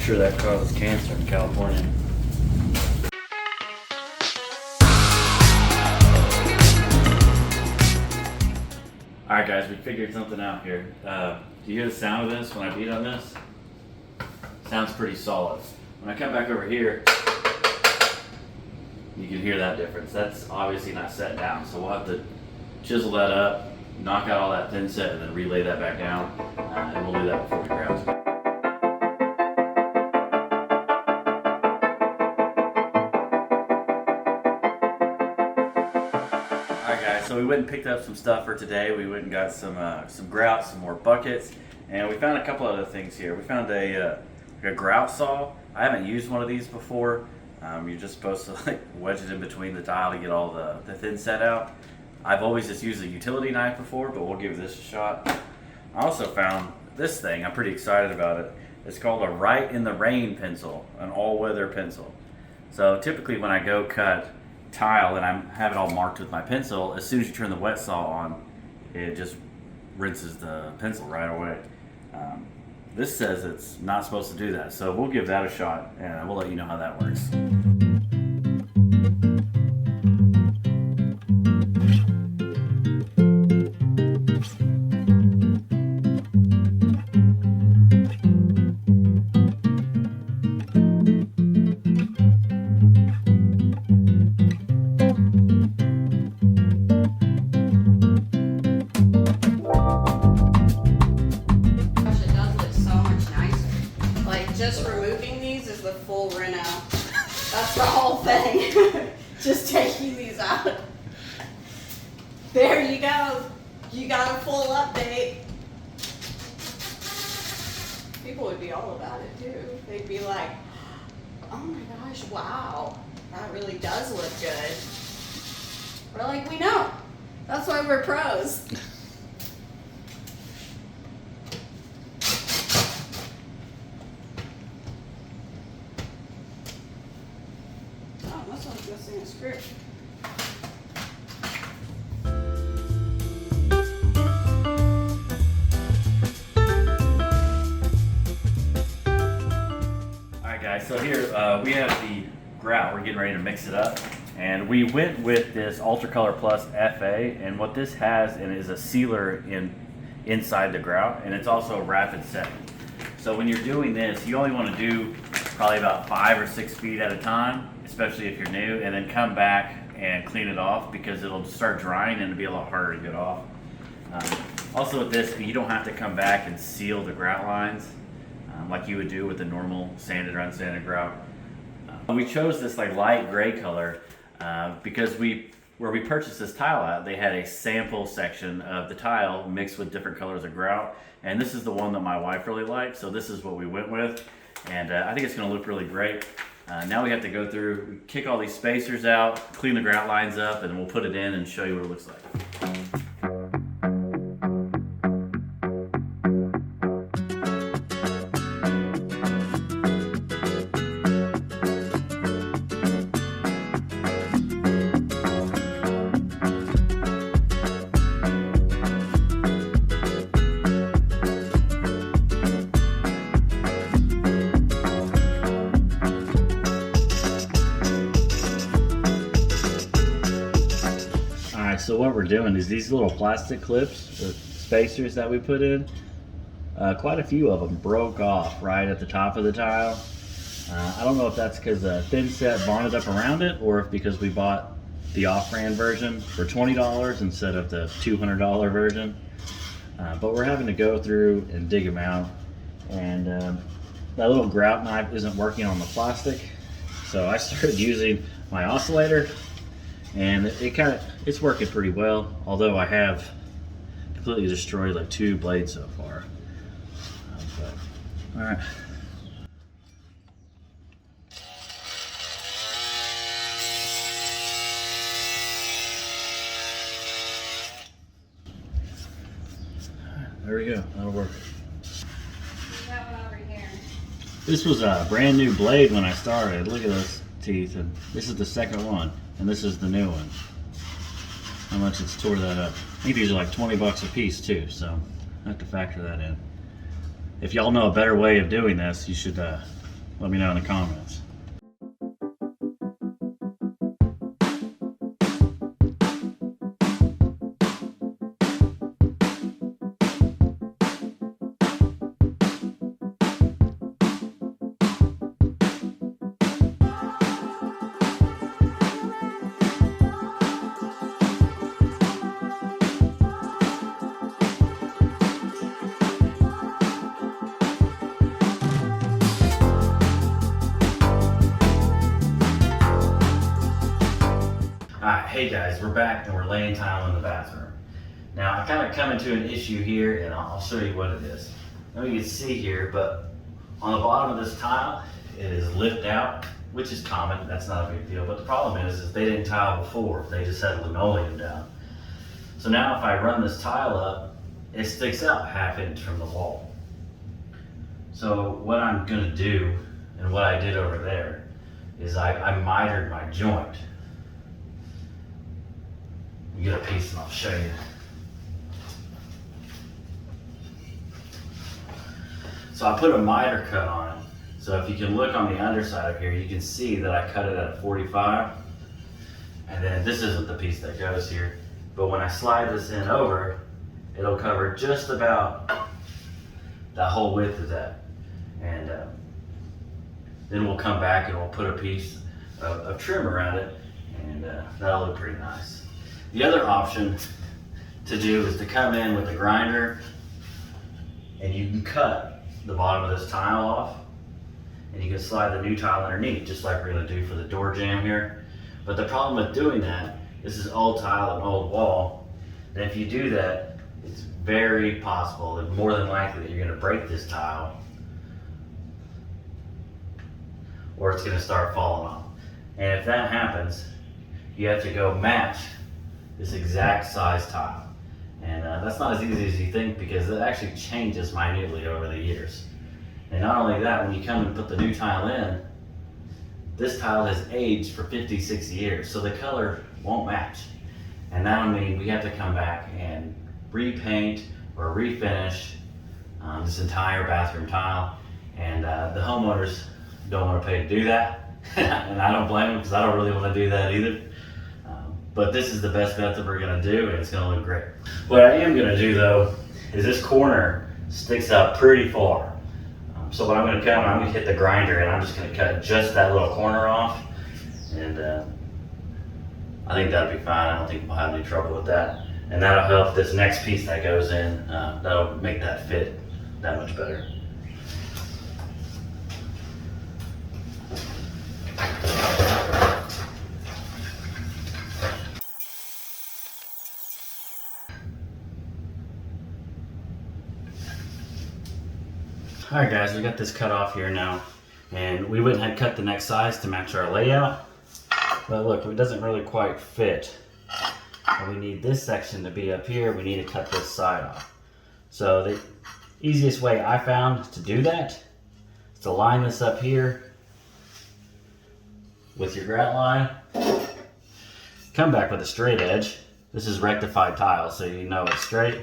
sure that causes cancer in California. Alright guys, we figured something out here. Do you hear the sound of this when I beat on this? Sounds pretty solid. When I come back over here, you can hear that difference. That's obviously not set down, so we'll have to chisel that up, knock out all that thin set, and then relay that back down, and we'll do that before we grout. Alright guys, so we went and picked up some stuff for today. We went and got some grout, some more buckets, and we found a couple other things here. We found a grout saw. I haven't used one of these before. You're just supposed to like wedge it in between the tile to get all the thin set out. I've always just used a utility knife before, but we'll give this a shot. I also found this thing. I'm pretty excited about it. It's called a Right in the Rain pencil, an all-weather pencil. So typically when I go cut tile and I have it all marked with my pencil, as soon as you turn the wet saw on, it just rinses the pencil right away. This says it's not supposed to do that, so we'll give that a shot and we'll let you know how that works. Just removing these is the full reno. That's the whole thing. Just taking these out. There you go. You got a full update. People would be all about it too. They'd be like, oh my gosh, wow, that really does look good. We're like, we know. That's why we're pros. This one's missing a screw. Alright guys, so here we have the grout. We're getting ready to mix it up. And we went with this Ultra Color Plus FA, and what this has in it is a sealer inside the grout, and it's also rapid setting. So when you're doing this, you only want to do probably about 5 or 6 feet at a time, especially if you're new, and then come back and clean it off because it'll start drying and it'll be a lot harder to get off. Also with this, you don't have to come back and seal the grout lines like you would do with the normal sanded or unsanded grout. We chose this like light gray color because where we purchased this tile at, they had a sample section of the tile mixed with different colors of grout, and this is the one that my wife really liked, so this is what we went with. And I think it's going to look really great. Now we have to go through, kick all these spacers out, clean the grout lines up, and we'll put it in and show you what it looks like. So what we're doing is these little plastic clips, or spacers that we put in, quite a few of them broke off right at the top of the tile. I don't know if that's because the thin set bonded up around it, or if because we bought the off-brand version for $20 instead of the $200 version. But we're having to go through and dig them out, and that little grout knife isn't working on the plastic, so I started using my oscillator. And it's working pretty well, although I have completely destroyed like 2 blades so far. All right. There we go, that'll work. That one over here. This was a brand new blade when I started. Look at those teeth, and this is the second one. And this is the new one. How much it's tore that up. I think these are like 20 bucks a piece too, so I have to factor that in. If y'all know a better way of doing this, you should Let me know in the comments. Alright, hey guys, we're back and we're laying tile in the bathroom. Now I kind of come into an issue here and I'll show you what it is. Now you can see here, but on the bottom of this tile, it is lipped out, which is common, that's not a big deal. But the problem is they didn't tile before, they just had linoleum down. So now if I run this tile up, it sticks out 1/2 inch from the wall. So what I'm gonna do, and what I did over there, is I mitered my joint. You get a piece and I'll show you. So I put a miter cut on it. So if you can look on the underside of here, you can see that I cut it at 45. And then this isn't the piece that goes here. But when I slide this in over, it'll cover just about that whole width of that. And then we'll come back and we'll put a piece of trim around it, and that'll look pretty nice. The other option to do is to come in with a grinder and you can cut the bottom of this tile off and you can slide the new tile underneath, just like we're gonna do for the door jamb here. But the problem with doing that, this is old tile and old wall, and if you do that, it's very possible, and more than likely, that you're gonna break this tile or it's gonna start falling off. And if that happens, you have to go match this exact size tile. And that's not as easy as you think, because it actually changes minutely over the years. And not only that, when you come and put the new tile in, this tile has aged for 50, 60 years, so the color won't match. And that'll mean we have to come back and repaint or refinish this entire bathroom tile. And the homeowners don't want to pay to do that. And I don't blame them, because I don't really want to do that either. But this is the best bet that we're gonna do, and it's gonna look great. What I am gonna do though, is this corner sticks out pretty far. So what I'm gonna hit the grinder, and I'm just gonna cut just that little corner off. And I think that'll be fine. I don't think we'll have any trouble with that. And that'll help this next piece that goes in, that'll make that fit that much better. Alright guys, we got this cut off here now, and we went ahead and cut the next size to match our layout. But look, it doesn't really quite fit. And we need this section to be up here. We need to cut this side off. So the easiest way I found to do that is to line this up here with your grout line. Come back with a straight edge. This is rectified tile, so you know it's straight.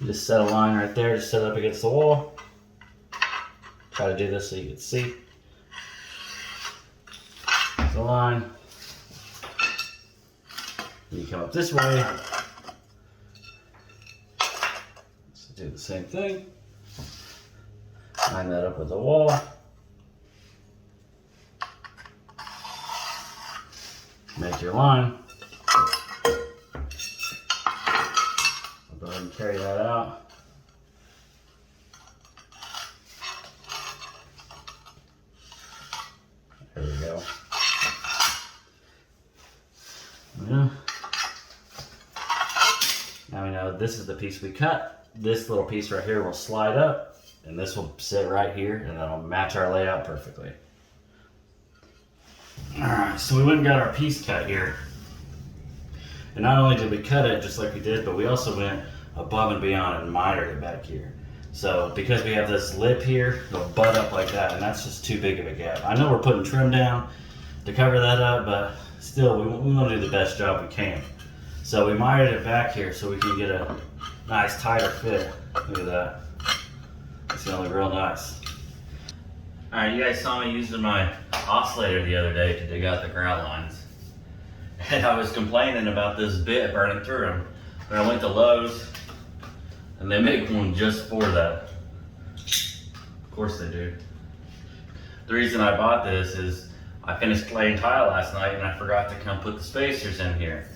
Just set a line right there, just set it up against the wall. Try to do this so you can see. The line. And you come up this way. Let's do the same thing. Line that up with the wall. Make your line. Go ahead and carry that out. There we go. Yeah. Now we know this is the piece we cut. This little piece right here will slide up, and this will sit right here, and that'll match our layout perfectly. Alright, so we went and got our piece cut here. And not only did we cut it just like we did, but we also went above and beyond and mitered it back here. So because we have this lip here, it'll butt up like that, and that's just too big of a gap. I know we're putting trim down to cover that up, but still we want to do the best job we can. So we mitered it back here so we can get a nice tighter fit. Look at that. It's gonna look real nice. Alright, you guys saw me using my oscillator the other day to dig out the grout lines. And I was complaining about this bit burning through them. But I went to Lowe's and they make one just for that. Of course they do. The reason I bought this is I finished laying tile last night and I forgot to come put the spacers in here.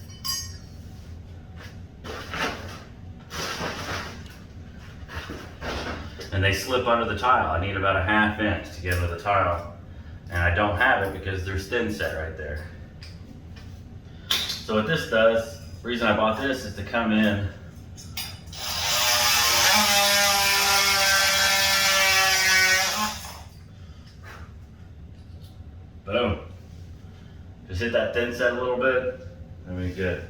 And they slip under the tile. I need about a 1/2 inch to get under the tile. And I don't have it because there's thin set right there. So what this does, the reason I bought this is to come in boom. Just hit that thin set a little bit, and we're good.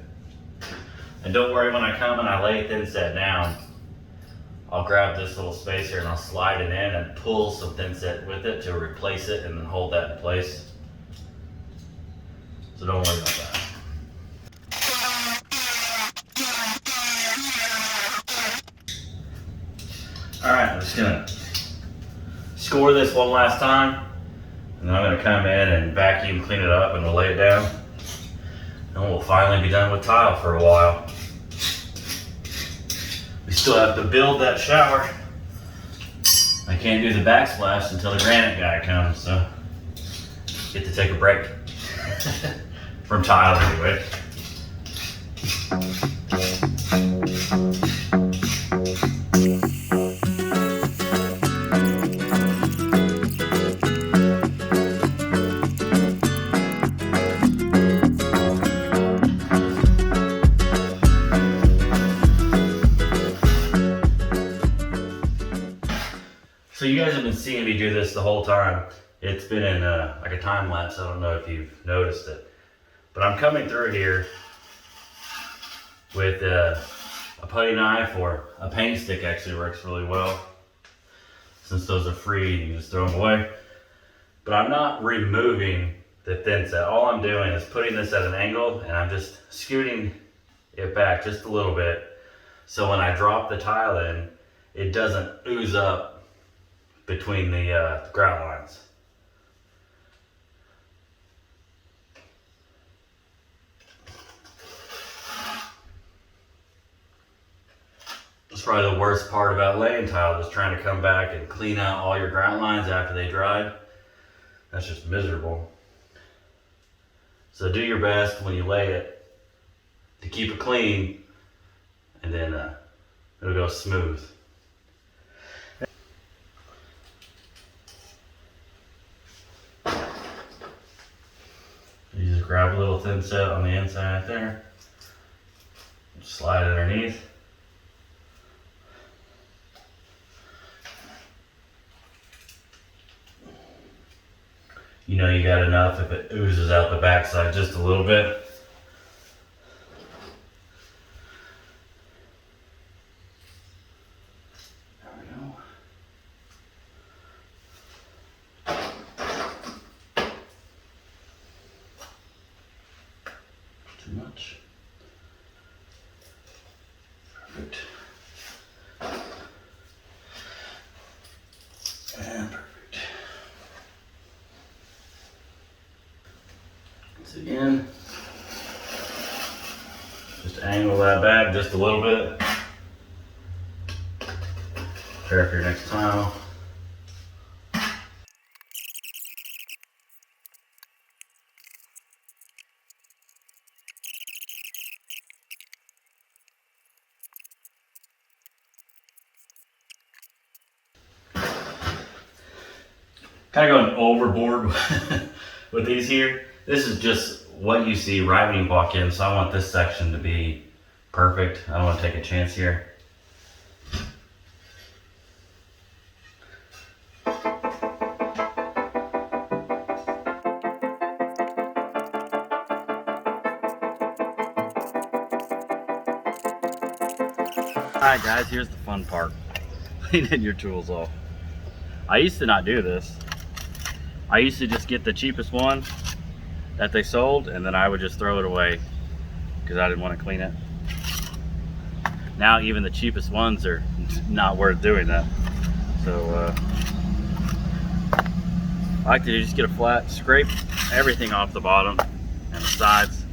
And don't worry, when I come and I lay thin set down, I'll grab this little spacer and I'll slide it in and pull some thin set with it to replace it and then hold that in place. So don't worry about that. Alright, I'm just gonna score this one last time. And then I'm gonna come in and vacuum clean it up and we'll lay it down. And we'll finally be done with tile for a while. We still have to build that shower. I can't do the backsplash until the granite guy comes, so get to take a break. From tile anyway. So you guys have been seeing me do this the whole time. It's been in like a time lapse. I don't know if you've noticed it, but I'm coming through here with a putty knife, or a paint stick actually works really well. Since those are free, you can just throw them away. But I'm not removing the thin set. All I'm doing is putting this at an angle and I'm just scooting it back just a little bit. So when I drop the tile in, it doesn't ooze up between the grout lines. That's probably the worst part about laying tile, is trying to come back and clean out all your grout lines after they dried. That's just miserable. So do your best when you lay it to keep it clean, and then it'll go smooth. You just grab a little thin set on the inside right there, slide it underneath. You know you got enough if it oozes out the backside just a little bit. There we go. Too much. Perfect. And perfect. Once again, just angle that back just a little bit. Prepare for your next tile. Kind of going overboard with these here. This is just what you see right when you walk in, so I want this section to be perfect. I don't want to take a chance here. Alright guys, here's the fun part. Cleaning your tools off. I used to not do this. I used to just get the cheapest one that they sold, and then I would just throw it away because I didn't want to clean it. Now even the cheapest ones are not worth doing that. So I like to just get a flat, scrape everything off the bottom and the sides.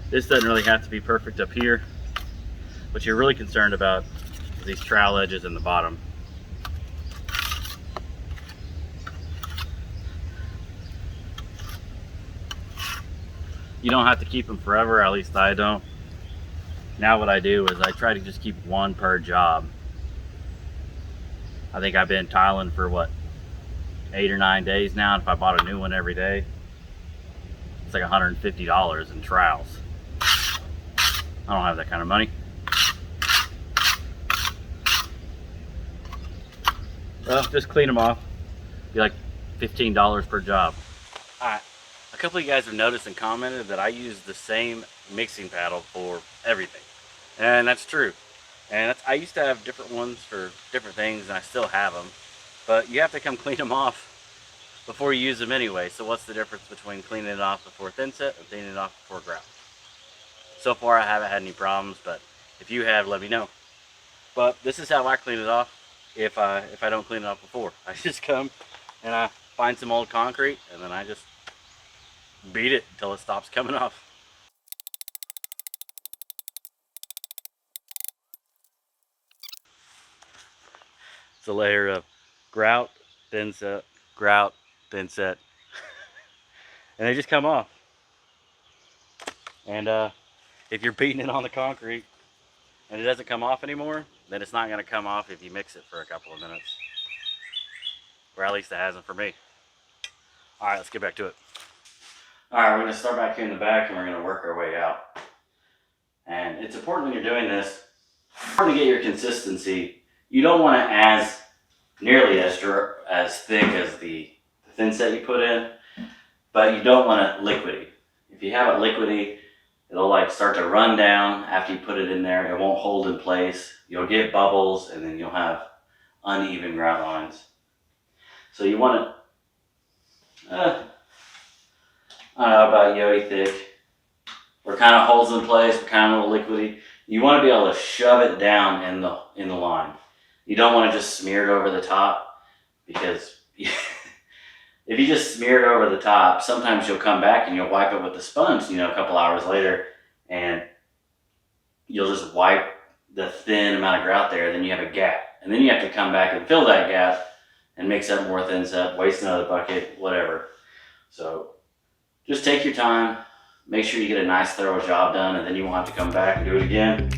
This doesn't really have to be perfect up here. What you're really concerned about is these trowel edges in the bottom. You don't have to keep them forever, at least I don't. Now what I do is I try to just keep one per job. I think I've been tiling for what, 8 or 9 days now, and if I bought a new one every day, it's like $150 in trowels. I don't have that kind of money. Well, just clean them off. Be like $15 per job. Alright, a couple of you guys have noticed and commented that I use the same mixing paddle for everything. And that's true. And I used to have different ones for different things, and I still have them. But you have to come clean them off before you use them anyway. So what's the difference between cleaning it off before thin set and cleaning it off before grout? So far I haven't had any problems, but if you have, let me know. But this is how I clean it off if I don't clean it off before. I just come and I find some old concrete, and then I just beat it until it stops coming off. It's a layer of grout, thin set, grout, thin set, and they just come off. And if you're beating it on the concrete and it doesn't come off anymore, then it's not going to come off if you mix it for a couple of minutes. Or at least it hasn't for me. Alright, let's get back to it. Alright, we're going to start back here in the back, and we're going to work our way out. And it's important when you're doing this, to get your consistency. You don't want it as nearly as thick as the thin set you put in, but you don't want it liquidy. If you have it liquidy, it'll like start to run down after you put it in there. It won't hold in place. You'll get bubbles, and then you'll have uneven grout lines. So you want it, I don't know, about yo-yo thick, or kind of holds in place, but kind of a little liquidy. You want to be able to shove it down in the line. You don't want to just smear it over the top, because if you just smear it over the top, sometimes you'll come back and you'll wipe it with the sponge, a couple hours later, and you'll just wipe the thin amount of grout there, then you have a gap. And then you have to come back and fill that gap and mix up more thin set, waste another bucket, whatever. So just take your time, make sure you get a nice thorough job done, and then you won't have to come back and do it again.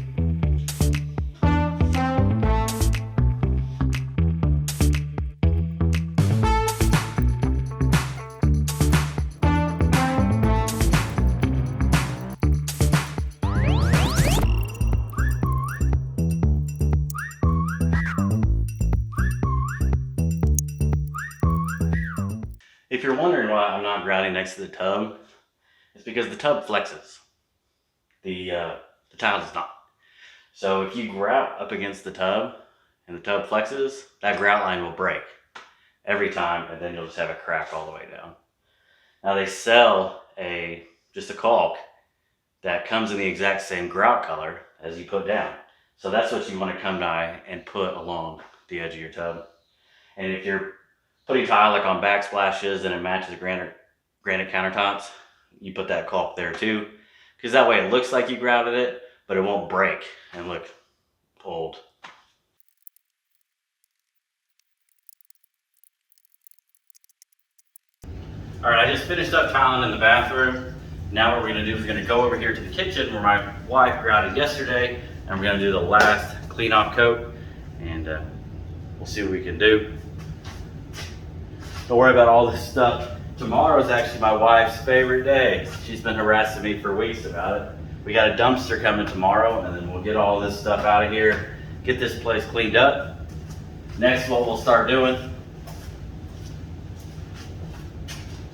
If you're wondering why I'm not grouting next to the tub, it's because the tub flexes. The tile does not. So if you grout up against the tub and the tub flexes, that grout line will break every time, and then you'll just have a crack all the way down. Now they sell just a caulk that comes in the exact same grout color as you put down. So that's what you want to come by and put along the edge of your tub. And if you're putting tile like on backsplashes and it matches the granite countertops, you put that caulk there too, because that way it looks like you grouted it, but it won't break and look old. All right, I just finished up tiling in the bathroom. Now what we're gonna do is we're gonna go over here to the kitchen where my wife grouted yesterday, and we're gonna do the last clean off coat, and we'll see what we can do. Don't worry about all this stuff. Tomorrow is actually my wife's favorite day. She's been harassing me for weeks about it. We got a dumpster coming tomorrow, and then we'll get all this stuff out of here, get this place cleaned up. Next, what we'll start doing,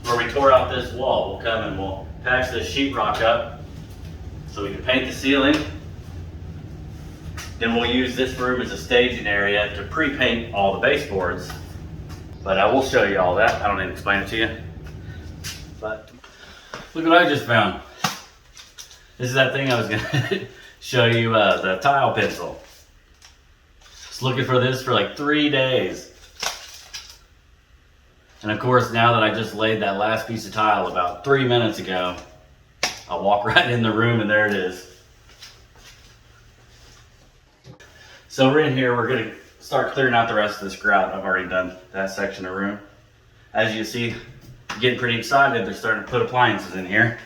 where we tore out this wall, we'll come and we'll patch this sheetrock up so we can paint the ceiling. Then we'll use this room as a staging area to pre-paint all the baseboards. But I will show you all that. I don't need to explain it to you. But look what I just found. This is that thing I was gonna show you the tile pencil. Was looking for this for like 3 days. And of course, now that I just laid that last piece of tile about 3 minutes ago, I'll walk right in the room and there it is. So we're in here, we're gonna start clearing out the rest of this grout. I've already done that section of room. As you see, getting pretty excited, they're starting to put appliances in here.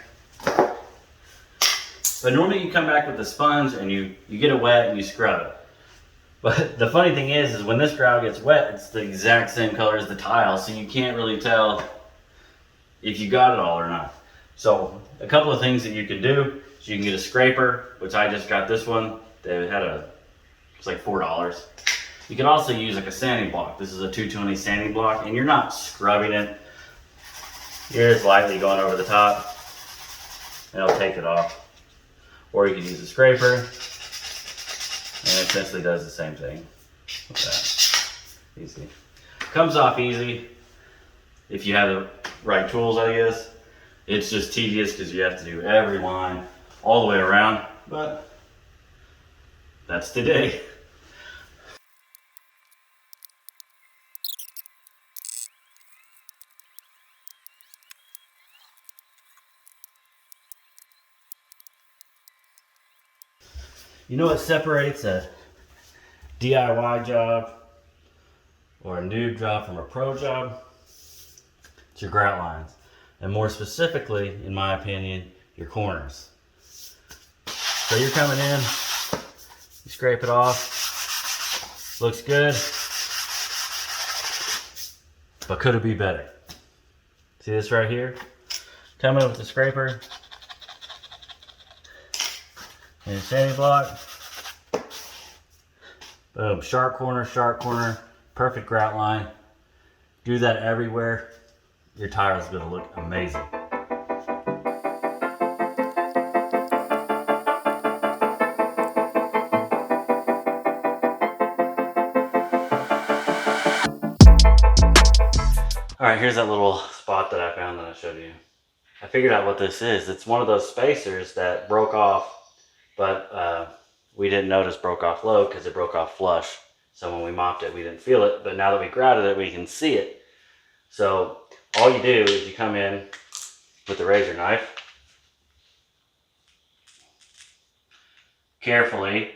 But normally you come back with the sponge and you get it wet and you scrub it. But the funny thing is when this grout gets wet, it's the exact same color as the tile, so you can't really tell if you got it all or not. So a couple of things that you can do is you can get a scraper, which I just got this one. They had it's like $4. You can also use like a sanding block. This is a 220 sanding block, and you're not scrubbing it. You're just lightly going over the top, and it'll take it off. Or you can use a scraper, and it essentially does the same thing with that. Easy. Comes off easy if you have the right tools, I guess. It's just tedious because you have to do every line all the way around, but that's today. You know what separates a DIY job or a noob job from a pro job? It's your grout lines. And more specifically, in my opinion, your corners. So you're coming in, you scrape it off, looks good, but could it be better? See this right here? Come in with the scraper and a sanding block. Boom, sharp corner, perfect grout line. Do that everywhere. Your tile is gonna look amazing. All right, here's that little spot that I found that I showed you. I figured out what this is. It's one of those spacers that broke off, but we didn't notice broke off low because it broke off flush. So when we mopped it, we didn't feel it, but now that we grouted it, we can see it. So all you do is you come in with the razor knife, carefully,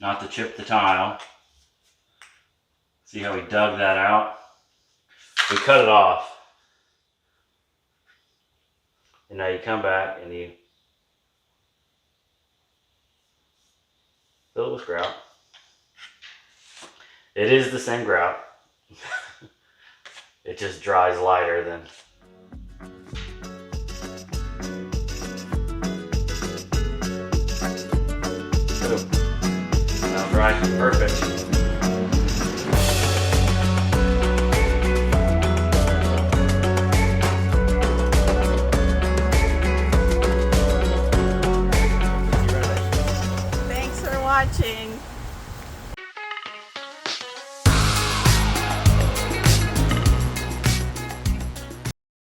not to chip the tile. See how we dug that out? We cut it off. And now you come back and you fill it with grout. It is the same grout. It just dries lighter than. Boom. Now dry, perfect. Thanks for watching.